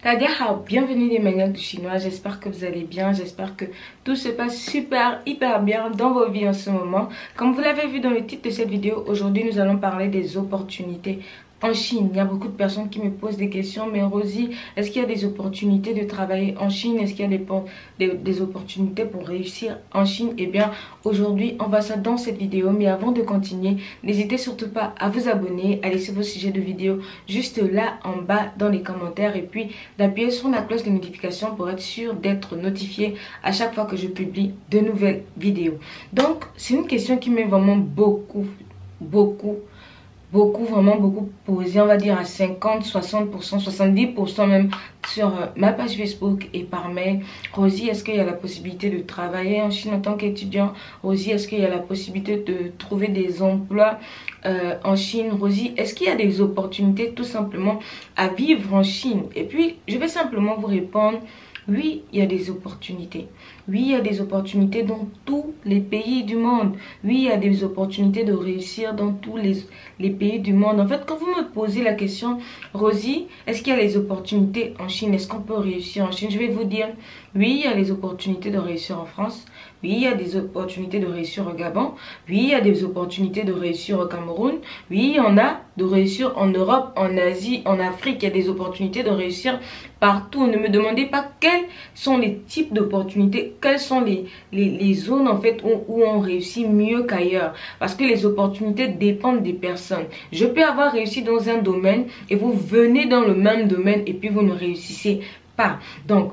Tadahao, bienvenue les maniaques du chinois, j'espère que vous allez bien, j'espère que tout se passe hyper bien dans vos vies en ce moment. Comme vous l'avez vu dans le titre de cette vidéo, aujourd'hui nous allons parler des opportunités en Chine. Il y a beaucoup de personnes qui me posent des questions, mais Rosie, est-ce qu'il y a des opportunités de travailler en Chine? Est-ce qu'il y a des opportunités pour réussir en Chine? Eh bien, aujourd'hui, on va ça dans cette vidéo, mais avant de continuer, n'hésitez surtout pas à vous abonner, à laisser vos sujets de vidéo juste là en bas dans les commentaires et puis d'appuyer sur la cloche de notification pour être sûr d'être notifié à chaque fois que je publie de nouvelles vidéos. Donc, c'est une question qui m'est vraiment beaucoup posé, on va dire à 50, 60%, 70% même sur ma page Facebook et par mail. Rosie, est-ce qu'il y a la possibilité de travailler en Chine en tant qu'étudiant? Rosie, est-ce qu'il y a la possibilité de trouver des emplois en Chine? Rosie, est-ce qu'il y a des opportunités tout simplement à vivre en Chine? Et puis, je vais simplement vous répondre. Oui, il y a des opportunités. Oui, il y a des opportunités dans tous les pays du monde. Oui, il y a des opportunités de réussir dans tous les pays du monde. En fait, quand vous me posez la question, Rosie, est-ce qu'il y a les opportunités en Chine? Est-ce qu'on peut réussir en Chine? Je vais vous dire, oui, il y a les opportunités de réussir en France. Oui, il y a des opportunités de réussir au Gabon. Oui, il y a des opportunités de réussir au Cameroun. Oui, on a de réussir en Europe, en Asie, en Afrique. Il y a des opportunités de réussir partout. Ne me demandez pas quels sont les types d'opportunités, quelles sont les zones en fait où on réussit mieux qu'ailleurs. Parce que les opportunités dépendent des personnes. Je peux avoir réussi dans un domaine et vous venez dans le même domaine et puis vous ne réussissez pas. Donc,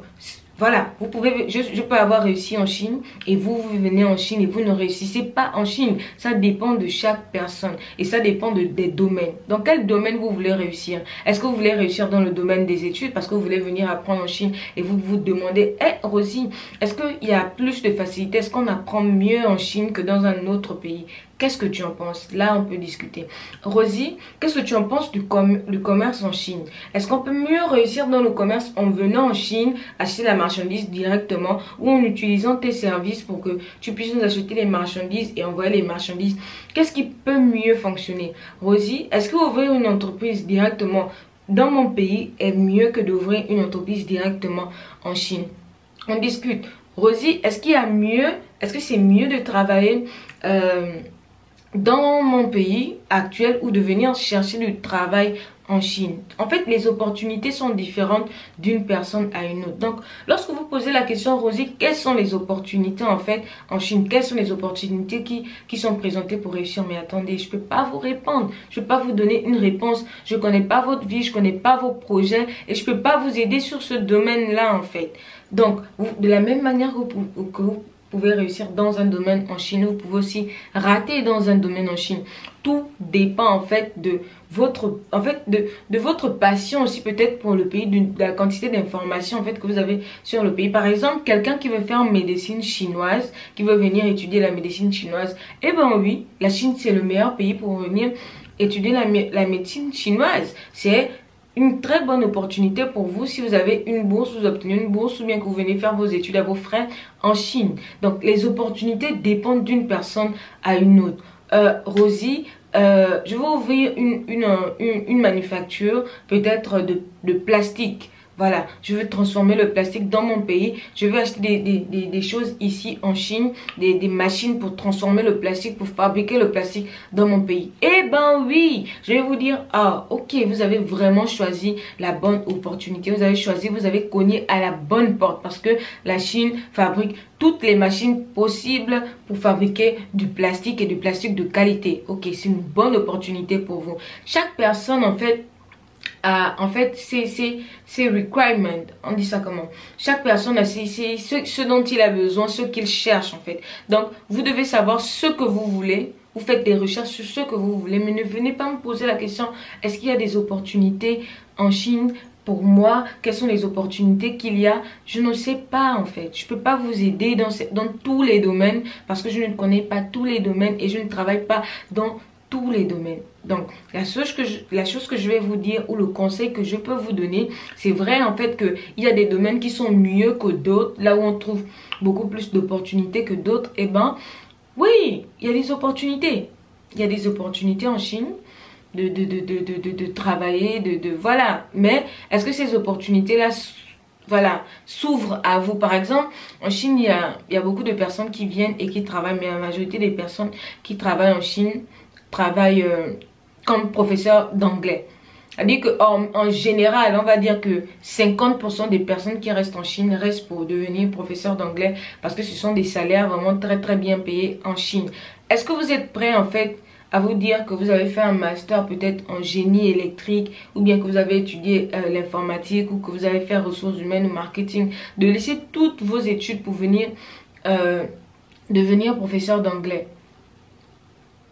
voilà, je peux avoir réussi en Chine et vous venez en Chine et vous ne réussissez pas en Chine. Ça dépend de chaque personne et ça dépend des domaines. Dans quel domaine vous voulez réussir? Est-ce que vous voulez réussir dans le domaine des études parce que vous voulez venir apprendre en Chine et vous vous demandez, Rosie, est-ce qu'il y a plus de facilité? Est-ce qu'on apprend mieux en Chine que dans un autre pays? Qu'est-ce que tu en penses? Là, on peut discuter. Rosie, qu'est-ce que tu en penses du commerce en Chine? Est-ce qu'on peut mieux réussir dans le commerce en venant en Chine, acheter la marchandise directement ou en utilisant tes services pour que tu puisses nous acheter les marchandises et envoyer les marchandises? Qu'est-ce qui peut mieux fonctionner? Rosie, est-ce que ouvrir une entreprise directement dans mon pays est mieux que d'ouvrir une entreprise directement en Chine? On discute. Rosie, est-ce qu'il y a mieux? Est-ce que c'est mieux de travailler dans mon pays actuel ou de venir chercher du travail en Chine? En fait, les opportunités sont différentes d'une personne à une autre. Donc, lorsque vous posez la question, Rosie, quelles sont les opportunités en fait en Chine? Quelles sont les opportunités qui sont présentées pour réussir? Mais attendez, je ne peux pas vous répondre. Je ne peux pas vous donner une réponse. Je ne connais pas votre vie, je ne connais pas vos projets et je ne peux pas vous aider sur ce domaine-là en fait. Donc, de la même manière que vous pouvez réussir dans un domaine en Chine, vous pouvez aussi rater dans un domaine en Chine. Tout dépend en fait de votre passion aussi peut-être pour le pays, de la quantité d'informations en fait que vous avez sur le pays. Par exemple, quelqu'un qui veut faire médecine chinoise, qui veut venir étudier la médecine chinoise, eh ben oui, la Chine c'est le meilleur pays pour venir étudier la médecine chinoise. C'est une très bonne opportunité pour vous si vous avez une bourse, vous obtenez une bourse ou bien que vous venez faire vos études à vos frais en Chine. Donc les opportunités dépendent d'une personne à une autre. Rosie, je vais ouvrir une manufacture peut-être de plastique. Voilà, je veux transformer le plastique dans mon pays. Je veux acheter des choses ici en Chine, des machines pour transformer le plastique, pour fabriquer le plastique dans mon pays. Eh ben oui, je vais vous dire, ah ok, vous avez vraiment choisi la bonne opportunité. Vous avez cogné à la bonne porte parce que la Chine fabrique toutes les machines possibles pour fabriquer du plastique et du plastique de qualité. Ok, c'est une bonne opportunité pour vous. Chaque personne en fait, c'est requirement, on dit ça comment? Chaque personne a ce dont il a besoin, ce qu'il cherche en fait. Donc, vous devez savoir ce que vous voulez. Vous faites des recherches sur ce que vous voulez, mais ne venez pas me poser la question, est-ce qu'il y a des opportunités en Chine? Pour moi, quelles sont les opportunités qu'il y a? Je ne sais pas en fait. Je ne peux pas vous aider dans tous les domaines parce que je ne connais pas tous les domaines et je ne travaille pas dans tous les domaines. Donc, la chose que je vais vous dire ou le conseil que je peux vous donner, c'est vrai en fait qu'il y a des domaines qui sont mieux que d'autres, là où on trouve beaucoup plus d'opportunités que d'autres. Eh ben, oui, il y a des opportunités. Il y a des opportunités en Chine. de travailler, voilà. Mais est-ce que ces opportunités-là, voilà, s'ouvrent à vous? Par exemple, en Chine, il y a beaucoup de personnes qui viennent et qui travaillent, mais la majorité des personnes qui travaillent en Chine travaillent comme professeur d'anglais. C'est-à-dire qu'en général, on va dire que 50% des personnes qui restent en Chine restent pour devenir professeur d'anglais parce que ce sont des salaires vraiment très très bien payés en Chine. Est-ce que vous êtes prêt en fait à vous dire que vous avez fait un master peut-être en génie électrique ou bien que vous avez étudié l'informatique ou que vous avez fait ressources humaines ou marketing, de laisser toutes vos études pour venir devenir professeur d'anglais?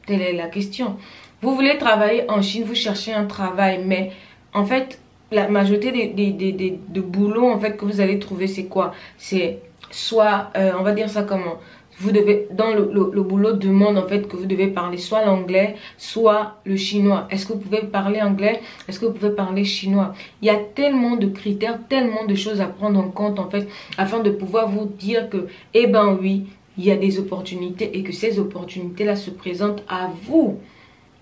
Telle est la question. Vous voulez travailler en Chine, vous cherchez un travail, mais en fait, la majorité de boulots en fait, que vous allez trouver, c'est quoi? C'est soit, on va dire ça comment? Vous devez, dans le boulot demande en fait que vous devez parler soit l'anglais, soit le chinois. Est-ce que vous pouvez parler anglais? Est-ce que vous pouvez parler chinois? Il y a tellement de critères, tellement de choses à prendre en compte en fait, afin de pouvoir vous dire que, eh ben oui, il y a des opportunités et que ces opportunités-là se présentent à vous.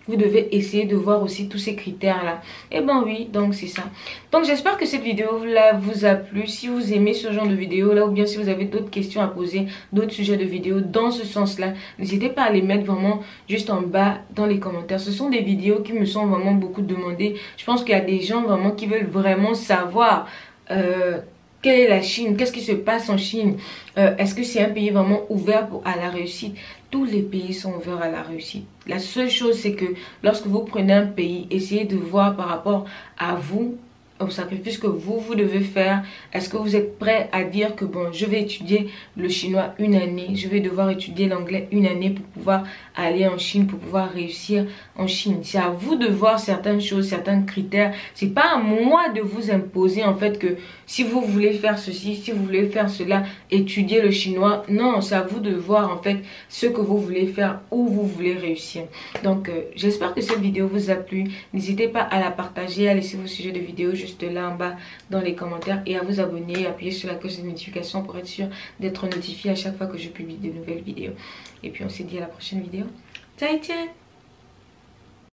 Vous devez essayer de voir aussi tous ces critères-là. Et ben oui, donc c'est ça. Donc j'espère que cette vidéo-là vous a plu. Si vous aimez ce genre de vidéo-là ou bien si vous avez d'autres questions à poser, d'autres sujets de vidéos dans ce sens-là, n'hésitez pas à les mettre vraiment juste en bas dans les commentaires. Ce sont des vidéos qui me sont vraiment beaucoup demandées. Je pense qu'il y a des gens vraiment qui veulent vraiment savoir quelle est la Chine, qu'est-ce qui se passe en Chine, est-ce que c'est un pays vraiment ouvert à la réussite? Tous les pays sont ouverts à la réussite. La seule chose, c'est que lorsque vous prenez un pays, essayez de voir par rapport à vous, au sacrifice que vous devez faire. Est-ce que vous êtes prêt à dire que bon, je vais étudier le chinois une année, je vais devoir étudier l'anglais une année pour pouvoir aller en Chine, pour pouvoir réussir en Chine? C'est à vous de voir certaines choses, certains critères. C'est pas à moi de vous imposer en fait que si vous voulez faire ceci, si vous voulez faire cela, étudier le chinois. Non, c'est à vous de voir en fait ce que vous voulez faire, où vous voulez réussir. Donc j'espère que cette vidéo vous a plu. N'hésitez pas à la partager, à laisser vos sujets de vidéo juste là en bas dans les commentaires et à vous abonner et appuyer sur la cloche de notification pour être sûr d'être notifié à chaque fois que je publie de nouvelles vidéos. Et puis on se dit à la prochaine vidéo. Ciao, ciao!